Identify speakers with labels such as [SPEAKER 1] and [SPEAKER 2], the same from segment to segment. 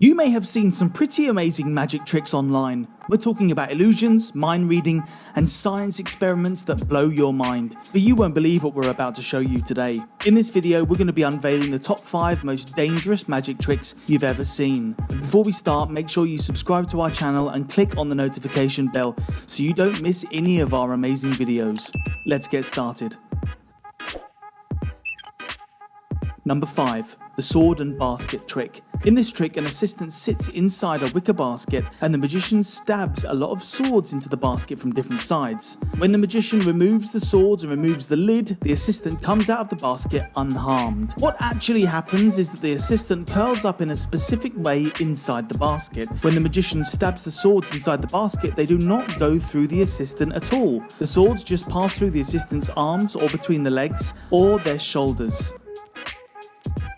[SPEAKER 1] You may have seen some pretty amazing magic tricks online. We're talking about illusions, mind reading, and science experiments that blow your mind. But you won't believe what we're about to show you today. In this video, we're going to be unveiling the top 5 most dangerous magic tricks you've ever seen. But before we start, make sure you subscribe to our channel and click on the notification bell so you don't miss any of our amazing videos. Let's get started. Number 5. The sword and basket trick. In this trick, an assistant sits inside a wicker basket and the magician stabs a lot of swords into the basket from different sides. When the magician removes the swords and removes the lid, the assistant comes out of the basket unharmed. What actually happens is that the assistant curls up in a specific way inside the basket. When the magician stabs the swords inside the basket, they do not go through the assistant at all. The swords just pass through the assistant's arms or between the legs or their shoulders.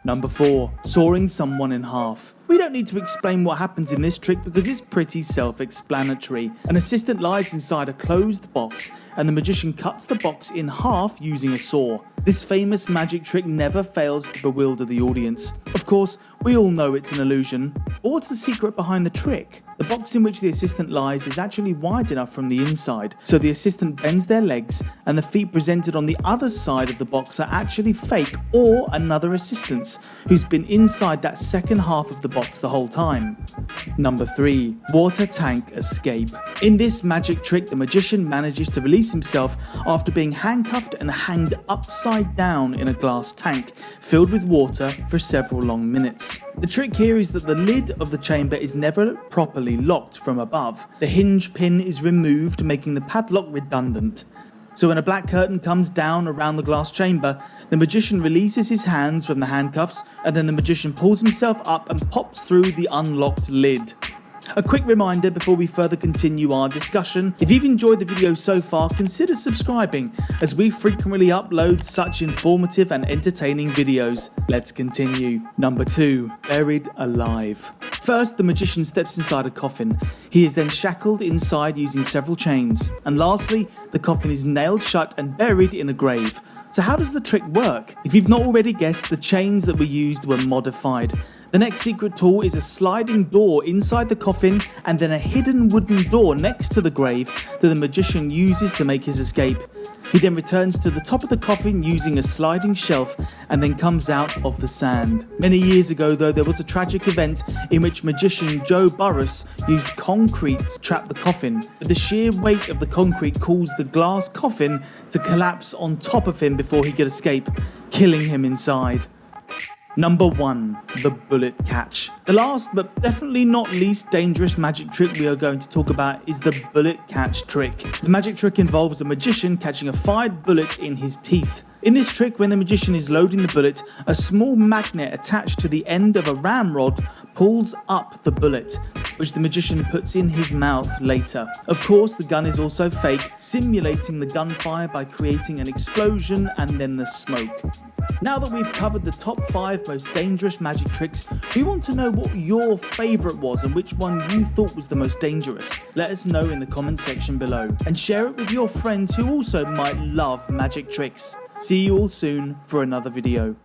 [SPEAKER 1] Number 4. Sawing someone in half. We don't need to explain what happens in this trick because it's pretty self-explanatory. An assistant lies inside a closed box and the magician cuts the box in half using a saw. This famous magic trick never fails to bewilder the audience. Of course, we all know it's an illusion, but what's the secret behind the trick? The box in which the assistant lies is actually wide enough from the inside, so the assistant bends their legs and the feet presented on the other side of the box are actually fake or another assistant's who's been inside that second half of the box the whole time. Number 3. Water tank escape. In this magic trick, the magician manages to release himself after being handcuffed and hanged upside down in a glass tank filled with water for several long minutes. The trick here is that the lid of the chamber is never properly locked from above. The hinge pin is removed, making the padlock redundant. So when a black curtain comes down around the glass chamber, the magician releases his hands from the handcuffs and then the magician pulls himself up and pops through the unlocked lid. A quick reminder before we further continue our discussion, if you've enjoyed the video so far, consider subscribing as we frequently upload such informative and entertaining videos. Let's continue. Number 2. Buried alive. First, the magician steps inside a coffin. He is then shackled inside using several chains. And lastly, the coffin is nailed shut and buried in a grave. So how does the trick work? If you've not already guessed, the chains that were used were modified. The next secret tool is a sliding door inside the coffin and then a hidden wooden door next to the grave that the magician uses to make his escape. He then returns to the top of the coffin using a sliding shelf and then comes out of the sand. Many years ago though, there was a tragic event in which magician Joe Burris used concrete to trap the coffin, but the sheer weight of the concrete caused the glass coffin to collapse on top of him before he could escape, killing him inside. Number 1. The bullet catch. The last but definitely not least dangerous magic trick we are going to talk about is the bullet catch trick. The magic trick involves a magician catching a fired bullet in his teeth. In this trick, when the magician is loading the bullet, a small magnet attached to the end of a ramrod pulls up the bullet, which the magician puts in his mouth later. Of course, the gun is also fake, simulating the gunfire by creating an explosion and then the smoke. Now that we've covered the top 5 most dangerous magic tricks, we want to know what your favourite was and which one you thought was the most dangerous. Let us know in the comment section below and share it with your friends who also might love magic tricks. See you all soon for another video.